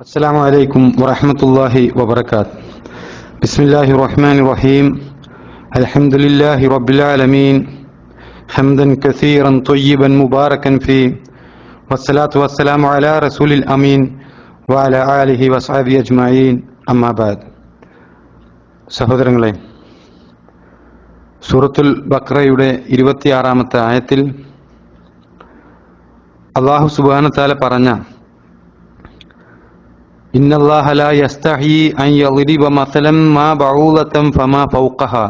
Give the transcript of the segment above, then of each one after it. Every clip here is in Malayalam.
السلام عليكم ورحمة الله وبركاته. بسم الله الرحمن الرحيم. الحمد لله رب العالمين حمدا كثيرا طيبا مباركا فيه والصلاة والسلام على رسول الأمين وعلى آله وصحبه أجمعين أما بعد. സഹോദരങ്ങളെ, സൂറത്തുൽ ബഖറയുടെ 26-ാമത്തെ ആയത്തിൽ അല്ലാഹു സുബ്ഹാനഹു വതആല പറഞ്ഞ ഇന്നല്ലാഹ ലാ യസ്തഹി അൻ യളിബ മസലൻ മാ ബഊലതൻ ഫമാ ഫൗഖഹാ,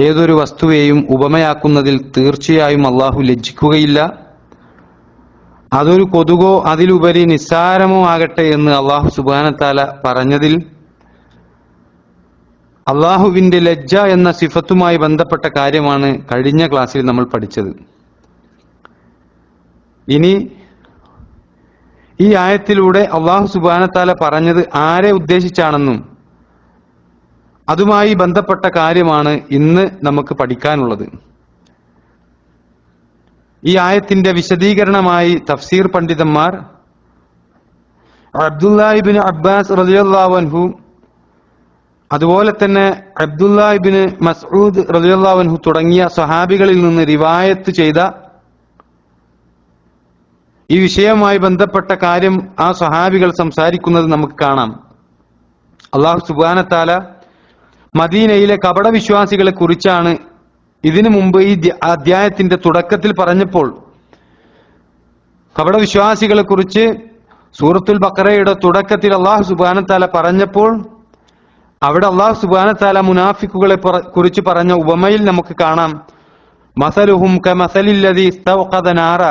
ഏതൊരു വസ്തുവേയും ഉപമയാക്കുന്നതിൽ തീർച്ചയായും അല്ലാഹു ലജ്ജിക്കുകയില്ല, അതൊരു കൊതുകോ അതിലുപരി നിസ്സാരമോ ആകട്ടെ എന്ന് അല്ലാഹു സുബ്ഹാനഹു വതആല പറഞ്ഞതിൽ അല്ലാഹുവിന്റെ ലജ്ജ എന്ന സിഫത്തുമായി ബന്ധപ്പെട്ട കാര്യമാണ് കഴിഞ്ഞ ക്ലാസ്സിൽ നമ്മൾ പഠിച്ചത്. ഇനി ഈ ആയത്തിലൂടെ അല്ലാഹു സുബ്ഹാനഹു വതആല പറഞ്ഞത് ആരെ ഉദ്ദേശിച്ചാണെന്നും അതുമായി ബന്ധപ്പെട്ട കാര്യമാണ് ഇന്ന് നമുക്ക് പഠിക്കാനുള്ളത്. ഈ ആയത്തിന്റെ വിശദീകരണമായി തഫ്സീർ പണ്ഡിതന്മാർ അബ്ദുല്ലാഹി ഇബ്നു അബ്ബാസ് റളിയല്ലാഹു അൻഹു, അതുപോലെ തന്നെ അബ്ദുല്ലാഹി ഇബ്നു മസ്ഊദ് റളിയല്ലാഹു അൻഹു തുടങ്ങിയ സ്വഹാബികളിൽ നിന്ന് റിവായത്ത് ചെയ്ത ഈ വിഷയവുമായി ബന്ധപ്പെട്ട കാര്യം ആ സ്വഹാബികൾ സംസാരിക്കുന്നത് നമുക്ക് കാണാം. അല്ലാഹു സുബ്ഹാനഹു വതആല മദീനയിലെ കപടവിശ്വാസികളെ കുറിച്ചാണ് ഇതിനു മുമ്പ് ഈ അധ്യായത്തിന്റെ തുടക്കത്തിൽ പറഞ്ഞപ്പോൾ, കപടവിശ്വാസികളെ കുറിച്ച് സൂറത്തുൽ ബഖറയുടെ തുടക്കത്തിൽ അല്ലാഹു സുബ്ഹാനഹു വതആല പറഞ്ഞപ്പോൾ അവിടെ അല്ലാഹു സുബ്ഹാനഹു വതആല മുനാഫിക്കുകളെ കുറിച്ച് പറഞ്ഞ ഉപമയിൽ നമുക്ക് കാണാം, മസലുഹും കമസലില്ലദീ ഇസ്തവഖദ നാറ,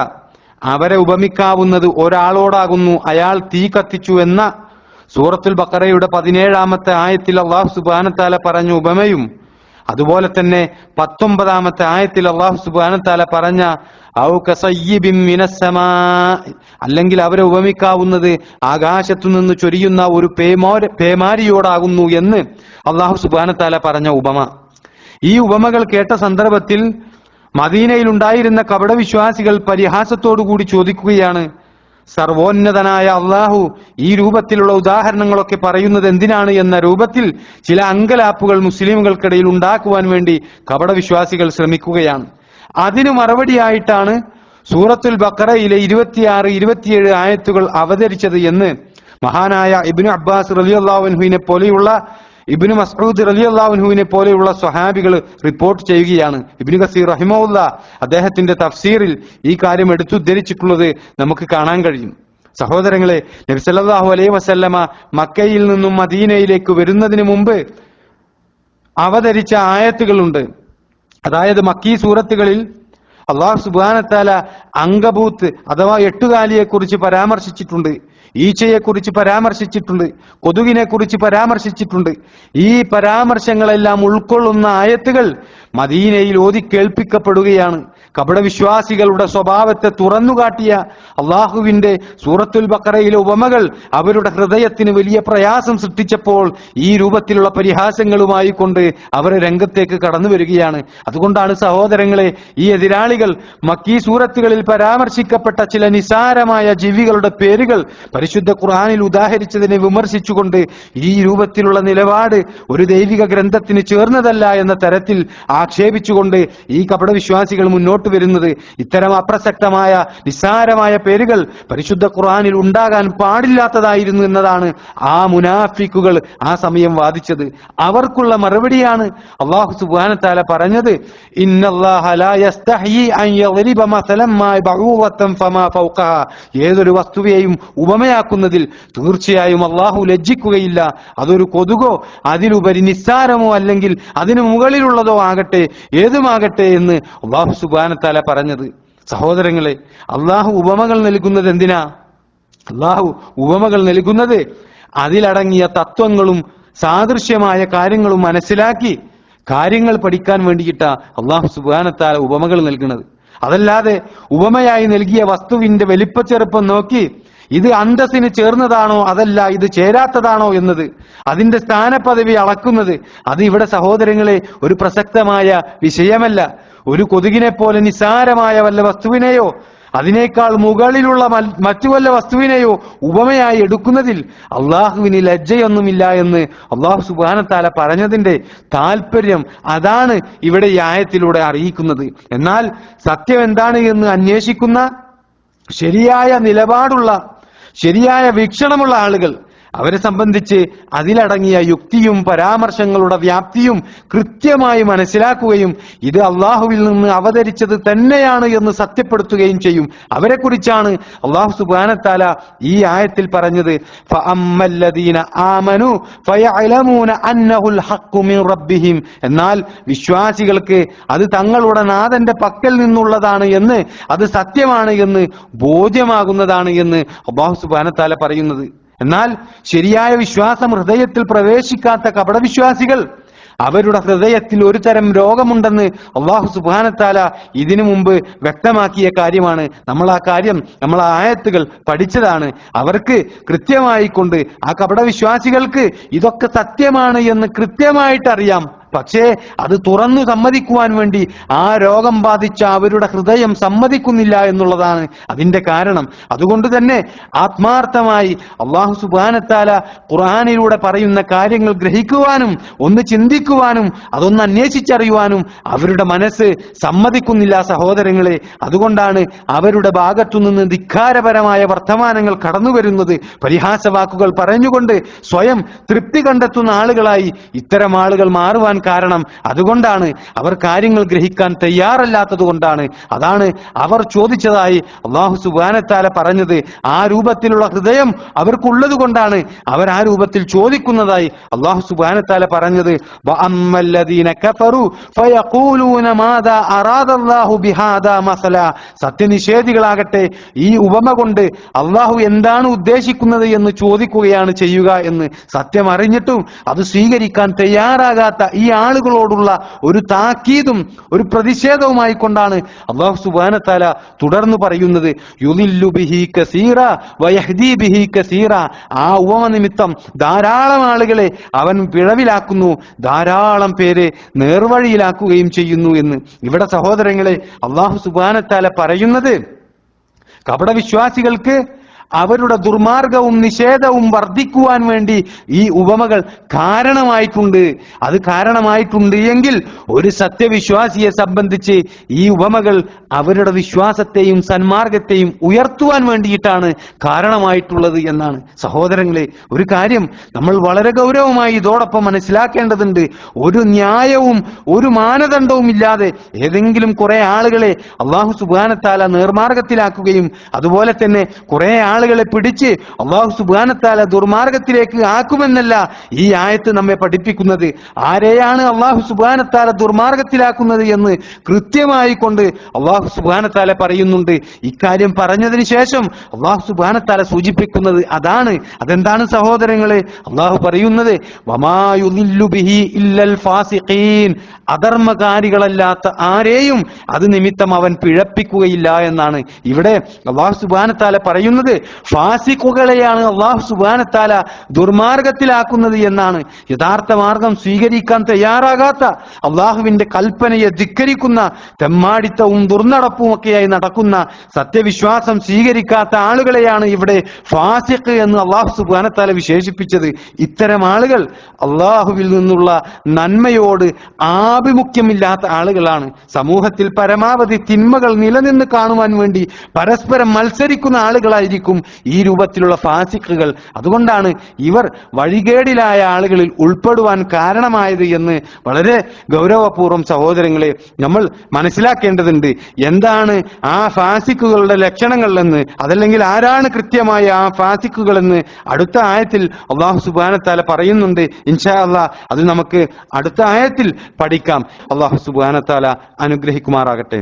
അവരെ ഉപമിക്കാവുന്നത് ഒരാളോടാകുന്നു, അയാൾ തീ കത്തിച്ചു എന്ന സൂറത്തുൽ ബഖറയുടെ 17-ാമത്തെ ആയത്തിൽ അല്ലാഹു സുബ്ഹാനഹു വതആല പറഞ്ഞ ഉപമയും, അതുപോലെ തന്നെ 19-ാമത്തെ ആയത്തിൽ അല്ലാഹു സുബ്ഹാനഹു വതആല പറഞ്ഞ ഔ കസയ്യിബിൻ മിനസ്സമാ, അല്ലെങ്കിൽ അവരെ ഉപമിക്കാവുന്നത് ആകാശത്തു നിന്ന് ചൊരിയുന്ന ഒരു പേമാരിയോടാകുന്നു എന്ന് അല്ലാഹു സുബ്ഹാനഹു വതആല പറഞ്ഞ ഉപമ. ഈ ഉപമകൾ കേട്ട സന്ദർഭത്തിൽ മദീനയിൽ ഉണ്ടായിരുന്ന കപടവിശ്വാസികൾ പരിഹാസത്തോടുകൂടി ചോദിക്കുകയാണ്, സർവോന്നതനായ അല്ലാഹു ഈ രൂപത്തിലുള്ള ഉദാഹരണങ്ങളൊക്കെ പറയുന്നത് എന്തിനാണ് എന്ന രൂപത്തിൽ ചില അങ്കലാപ്പുകൾ മുസ്ലിമുകൾക്കിടയിൽ ഉണ്ടാക്കുവാൻ വേണ്ടി കപടവിശ്വാസികൾ ശ്രമിക്കുകയാണ്. അതിനു മറുപടിയായിട്ടാണ് സൂറത്തുൽ ബഖറയിലെ 26, 27 ആയത്തുകൾ അവതരിച്ചത് എന്ന് മഹാനായ ഇബ്നു അബ്ബാസ് റളിയല്ലാഹു അൻഹുവിനെ പോലെയുള്ള, ഇബ്നു മസ്ഊദ് റളിയല്ലാഹു അൻഹുവിനെ പോലെയുള്ള സ്വഹാബികൾ റിപ്പോർട്ട് ചെയ്യുകയാണ്. ഇബ്നു കസീർ റഹിമഹുല്ലാഹ് അദ്ദേഹത്തിന്റെ തഫ്സീറിൽ ഈ കാര്യം എടുത്തുദ്ധരിച്ചിട്ടുള്ളത് നമുക്ക് കാണാൻ കഴിയും. സഹോദരങ്ങളെ, നബി സല്ലല്ലാഹു അലൈഹി വസല്ലമ മക്കയിൽ നിന്നും മദീനയിലേക്ക് വരുന്നതിന് മുമ്പ് അവതരിച്ച ആയത്തുകളുണ്ട്. അതായത് മക്കീ സൂറത്തുകളിൽ അല്ലാഹു സുബ്ഹാനഹു വതആല അങ്കബൂത്ത് അഥവാ എട്ടുകാലിയെ കുറിച്ച് പരാമർശിച്ചിട്ടുണ്ട്, ഈച്ചയെ കുറിച്ച് പരാമർശിച്ചിട്ടുണ്ട്, കൊതുകിനെ കുറിച്ച് പരാമർശിച്ചിട്ടുണ്ട്. ഈ പരാമർശങ്ങളെല്ലാം ഉൾക്കൊള്ളുന്ന ആയത്തുകൾ മദീനയിൽ ഓതി കേൾപ്പിക്കപ്പെടുകയാണ്. കപടവിശ്വാസികളുടെ സ്വഭാവത്തെ തുറന്നുകാട്ടിയ അള്ളാഹുവിന്റെ സൂറത്തുൽ ബഖറയിലെ ഉപമകൾ അവരുടെ ഹൃദയത്തിന് വലിയ പ്രയാസം സൃഷ്ടിച്ചപ്പോൾ ഈ രൂപത്തിലുള്ള പരിഹാസങ്ങളുമായി കൊണ്ട് അവർ രംഗത്തേക്ക് കടന്നു വരികയാണ്. അതുകൊണ്ടാണ് സഹോദരങ്ങളെ, ഈ എതിരാളികൾ മക്കീ സൂറത്തുകളിൽ പരാമർശിക്കപ്പെട്ട ചില നിസാരമായ ജീവികളുടെ പേരുകൾ പരിശുദ്ധ ഖുർആനിൽ ഉദാഹരിച്ചതിനെ വിമർശിച്ചുകൊണ്ട് ഈ രൂപത്തിലുള്ള നിലപാട് ഒരു ദൈവിക ഗ്രന്ഥത്തിന് ചേർന്നതല്ല എന്ന തരത്തിൽ ആക്ഷേപിച്ചുകൊണ്ട് ഈ കപടവിശ്വാസികൾ മുന്നോട്ട് വരുന്നത്. ഇത്തരം അപ്രസക്തമായ നിസ്സാരമായ പേരുകൾ പരിശുദ്ധ ഖുർആനിൽ ഉണ്ടാകാൻ പാടില്ലാത്തതായിരുന്നു എന്നതാണ് ആ മുനാഫിക്കുകൾ ആ സമയം വാദിച്ചത്. അവർക്കുള്ള മറുപടിയാണ് അല്ലാഹു സുബ്ഹാനഹു വതആല പറഞ്ഞത്, ഇന്നല്ലാഹ ലാ യസ്തഹി അൻ യളിബ മസലൻ മാ ബഊലതൻ ഫമാ ഫൗഖഹാ, ഏതൊരു വസ്തുവേയും ഉപമയാക്കുന്നതിൽ തീർച്ചയായും അല്ലാഹു ലജ്ജിക്കുകയില്ല, അതൊരു കൊതുകോ അതിലുപരി നിസ്സാരമോ അല്ലെങ്കിൽ അതിനു മുകളിലുള്ളതോ ആകട്ടെ, ഏതുമാകട്ടെ എന്ന് അല്ലാഹു സുബ്ഹാനഹു വതആല പറഞ്ഞത്. സഹോദരങ്ങളെ, അല്ലാഹു ഉപമകൾ നൽകുന്നത് എന്തിനാ? അല്ലാഹു ഉപമകൾ നൽകുന്നത് അതിലടങ്ങിയ തത്വങ്ങളും സാദൃശ്യമായ കാര്യങ്ങളും മനസ്സിലാക്കി കാര്യങ്ങൾ പഠിക്കാൻ വേണ്ടിയിട്ടാ അല്ലാഹു സുബ്ഹാനഹു വതആല ഉപമകൾ നൽകുന്നത്. അതല്ലാതെ ഉപമയായി നൽകിയ വസ്തുവിന്റെ വലിപ്പച്ചെറുപ്പം നോക്കി ഇത് അന്തസ്സിന് ചേർന്നതാണോ അതല്ല ഇത് ചേരാത്തതാണോ എന്നത്, അതിന്റെ സ്ഥാനപദവി അളക്കുന്നത്, അത് ഇവിടെ സഹോദരങ്ങളെ ഒരു പ്രസക്തമായ വിഷയമല്ല. ഒരു കൊതുകിനെ പോലെ നിസാരമായ വല്ല വസ്തുവിനെയോ അതിനേക്കാൾ മുകളിലുള്ള മറ്റു വല്ല വസ്തുവിനെയോ ഉപമയായി എടുക്കുന്നതിൽ അള്ളാഹുവിന് ലജ്ജയൊന്നുമില്ല എന്ന് അള്ളാഹു സുബ്ഹാനഹു വ തആല പറഞ്ഞതിന്റെ താല്പര്യം അതാണ് ഇവിടെ ഈ ആയത്തിലൂടെ അറിയിക്കുന്നത്. എന്നാൽ സത്യം എന്താണ് എന്ന് അന്വേഷിക്കുന്ന, ശരിയായ നിലപാടുള്ള, ശരിയായ വീക്ഷണമുള്ള ആളുകൾ, അവരെ സംബന്ധിച്ച് അതിലടങ്ങിയ യുക്തിയും പരാമർശങ്ങളുടെ വ്യാപ്തിയും കൃത്യമായി മനസ്സിലാക്കുകയും ഇത് അള്ളാഹുവിൽ നിന്ന് അവതരിച്ചത് തന്നെയാണ് എന്ന് സത്യപ്പെടുത്തുകയും ചെയ്യും. അവരെ കുറിച്ചാണ് അള്ളാഹു സുബ്ഹാനഹു വ തആല ഈ ആയത്തിൽ പറഞ്ഞത്, ഫഅമ്മല്ലദീന ആമനു ഫയഅലമൂന അന്നഹുൽ ഹഖ്ഖു മിൻ റബ്ബിഹിം. എന്നാൽ വിശ്വാസികൾക്ക് അത് തങ്ങളുടെ നാഥന്റെ പക്കൽ നിന്നുള്ളതാണ് എന്ന്, അത് സത്യമാണ് എന്ന് ബോധ്യമാകുന്നതാണ് എന്ന് അള്ളാഹു സുബ്ഹാനഹു വ തആല പറയുന്നത്. എന്നാൽ ശരിയായ വിശ്വാസം ഹൃദയത്തിൽ പ്രവേശിക്കാത്ത കപടവിശ്വാസികൾ, അവരുടെ ഹൃദയത്തിൽ ഒരു തരം രോഗമുണ്ടെന്ന് അള്ളാഹു സുബ്ഹാനഹു വ തആല ഇതിനു മുമ്പ് വ്യക്തമാക്കിയ കാര്യമാണ്. നമ്മൾ ആ ആയത്തുകൾ പഠിച്ചതാണ്. അവർക്ക് കൃത്യമായി കൊണ്ട് ആ കപടവിശ്വാസികൾക്ക് ഇതൊക്കെ സത്യമാണ് എന്ന് കൃത്യമായിട്ട് അറിയാം. പക്ഷേ അത് തുറന്നു സമ്മതിക്കുവാൻ വേണ്ടി ആ രോഗം ബാധിച്ച അവരുടെ ഹൃദയം സമ്മതിക്കുന്നില്ല എന്നുള്ളതാണ് അതിന്റെ കാരണം. അതുകൊണ്ട് തന്നെ ആത്മാർത്ഥമായി അല്ലാഹു സുബ്ഹാനഹു വ തആല ഖുർആനിലൂടെ പറയുന്ന കാര്യങ്ങൾ ഗ്രഹിക്കുവാനും ഒന്ന് ചിന്തിക്കുവാനും അതൊന്ന് അന്വേഷിച്ചറിയുവാനും അവരുടെ മനസ്സ് സമ്മതിക്കുന്നില്ല സഹോദരങ്ങളെ. അതുകൊണ്ടാണ് അവരുടെ ഭാഗത്തുനിന്ന് ധിക്കാരപരമായ വർത്തമാനങ്ങൾ കടന്നു വരുന്നത്. പരിഹാസവാക്കുകൾ പറഞ്ഞുകൊണ്ട് സ്വയം തൃപ്തി കണ്ടെത്തുന്ന ആളുകളായി ഇത്തരം ആളുകൾ മാറുവാൻ കാരണം അതുകൊണ്ടാണ്. അവർ കാര്യങ്ങൾ ഗ്രഹിക്കാൻ തയ്യാറല്ലാത്തത് കൊണ്ടാണ്. അതാണ് അവർ ചോദിച്ചതായി അല്ലാഹു സുബ്ഹാനഹു വ തആല പറഞ്ഞത്. ആ രൂപത്തിലുള്ള ഹൃദയം അവർക്കുള്ളത് കൊണ്ടാണ് അവർ ആ രൂപത്തിൽ ചോദിക്കുന്നതായി അല്ലാഹു സുബ്ഹാനഹു വ തആല പറഞ്ഞത്. വഅമ്മല്ലദീന കഫറു ഫയഖൂലൂന മാദാ അറാദല്ലാഹു ബിഹാദാ മസല. സത്യനിഷേധികളാകട്ടെ ഈ ഉപമ കൊണ്ട് അല്ലാഹു എന്താണ് ഉദ്ദേശിക്കുന്നത് എന്ന് ചോദിക്കുകയാണ് ചെയ്യുക എന്ന്. സത്യം അറിഞ്ഞിട്ടും അത് സ്വീകരിക്കാൻ തയ്യാറാകാത്ത ഈ ആളുകളോടുള്ള ഒരു താക്കീതും ഒരു പ്രതിഷേധവുമായി കൊണ്ടാണ് അല്ലാഹു സുബ്ഹാനഹു വ തആല തുടർന്ന് പറയുന്നത്, യുളില്ലു ബിഹി കസീറ വയഹ്ദി ബിഹി കസീറ. ആ ഉപമ നിമിത്തം ധാരാളം ആളുകളെ അവൻ പിഴവിലാക്കുന്നു, ധാരാളം പേരെ നേർവഴിയിലാക്കുകയും ചെയ്യുന്നു എന്ന്. ഇവിടെ സഹോദരങ്ങളെ അല്ലാഹു സുബ്ഹാനഹു വ തആല പറയുന്നത് കപടവിശ്വാസികൾക്ക് അവരുടെ ദുർമാർഗവും നിഷേധവും വർദ്ധിക്കുവാൻ വേണ്ടി ഈ ഉപമകൾ കാരണമായിട്ടുണ്ട്. അത് കാരണമായിട്ടുണ്ട് എങ്കിൽ ഒരു സത്യവിശ്വാസിയെ സംബന്ധിച്ച് ഈ ഉപമകൾ അവരുടെ വിശ്വാസത്തെയും സന്മാർഗത്തെയും ഉയർത്തുവാൻ വേണ്ടിയിട്ടാണ് കാരണമായിട്ടുള്ളത് എന്നാണ്. സഹോദരങ്ങളെ, ഒരു കാര്യം നമ്മൾ വളരെ ഗൗരവമായി ഇതോടൊപ്പം മനസ്സിലാക്കേണ്ടതുണ്ട്. ഒരു ന്യായവും ഒരു മാനദണ്ഡവും ഇല്ലാതെ ഏതെങ്കിലും കുറെ ആളുകളെ അല്ലാഹു സുബ്ഹാനഹു വ തആല നേർമാർഗത്തിലാക്കുകയും അതുപോലെ തന്നെ കുറെ ആളുകളെ പിടിച്ച് അല്ലാഹു സുബ്ഹാനഹു വ തആല ദുർമാർഗത്തിലേക്ക് ആക്കുമെന്നല്ല ഈ ആയത്ത് നമ്മെ പഠിപ്പിക്കുന്നത്. ആരെയാണ് അല്ലാഹു സുബ്ഹാനഹു വ തആല ദുർമാർഗത്തിലാക്കുന്നത് എന്ന് കൃത്യമായി കൊണ്ട് അല്ലാഹു സുബ്ഹാനഹു വ തആല പറയുന്നുണ്ട്. ഇക്കാര്യം പറഞ്ഞതിന് ശേഷം അല്ലാഹു സുബ്ഹാനഹു വ തആല സൂചിപ്പിക്കുന്നത് അതാണ്. അതെന്താണ് സഹോദരങ്ങളെ? അല്ലാഹു പറയുന്നത് വമാ യുളില്ലു ബിഹി ഇല്ലൽ ഫാസിഖീൻ. അധർമ്മകാരികളല്ലാത്ത ആരെയും അത് നിമിത്തം അവൻ പിഴപ്പിക്കുകയില്ല എന്നാണ്. ഇവിടെ അല്ലാഹു സുബ്ഹാനഹു വ തആല പറയുന്നത് ഫാസിഖുകളെയാണ് അല്ലാഹു സുബ്ഹാനഹു വ തആല ദുർമാർഗത്തിലാക്കുന്നത് എന്നാണ്. യഥാർത്ഥ മാർഗം സ്വീകരിക്കാൻ തയ്യാറാകാത്ത, അല്ലാഹുവിന്റെ കൽപ്പനയെ ധിക്കരിക്കുന്ന, തെമ്മാടിത്തവും ദുർനടപ്പും ഒക്കെയായി നടക്കുന്ന, സത്യവിശ്വാസം സ്വീകരിക്കാത്ത ആളുകളെയാണ് ഇവിടെ ഫാസിഖ് എന്ന് അല്ലാഹു സുബ്ഹാനഹു വ തആല വിശേഷിപ്പിച്ചത്. ഇത്തരം ആളുകൾ അല്ലാഹുവിൽ നിന്നുള്ള നന്മയോട് ആഭിമുഖ്യമില്ലാത്ത ആളുകളാണ്. സമൂഹത്തിൽ പരമാവധി തിന്മകൾ നിലനിന്ന് കാണുവാൻ വേണ്ടി പരസ്പരം മത്സരിക്കുന്ന ആളുകളായിരിക്കും ഈ രൂപത്തിലുള്ള ഫാസിഖുകൾ. അതുകൊണ്ടാണ് ഇവർ വഴികേടിലായ ആളുകളിൽ ഉൾപ്പെടുവാൻ കാരണമായത് എന്ന് വളരെ ഗൗരവപൂർവ്വം സഹോദരങ്ങളെ നമ്മൾ മനസ്സിലാക്കേണ്ടതുണ്ട്. എന്താണ് ആ ഫാസിഖുകളുടെ ലക്ഷണങ്ങൾ എന്ന്, അതല്ലെങ്കിൽ ആരാണ് കൃത്യമായ ആ ഫാസിഖുകൾ എന്ന് അടുത്ത ആയത്തിൽ അല്ലാഹു സുബ്ഹാനഹു വ തആല പറയുന്നുണ്ട്. ഇൻഷാ അല്ലാഹ് അത് നമുക്ക് അടുത്ത ആയത്തിൽ പഠിക്കാം. അല്ലാഹു സുബ്ഹാനഹു വ തആല അനുഗ്രഹിക്കുമാറാകട്ടെ.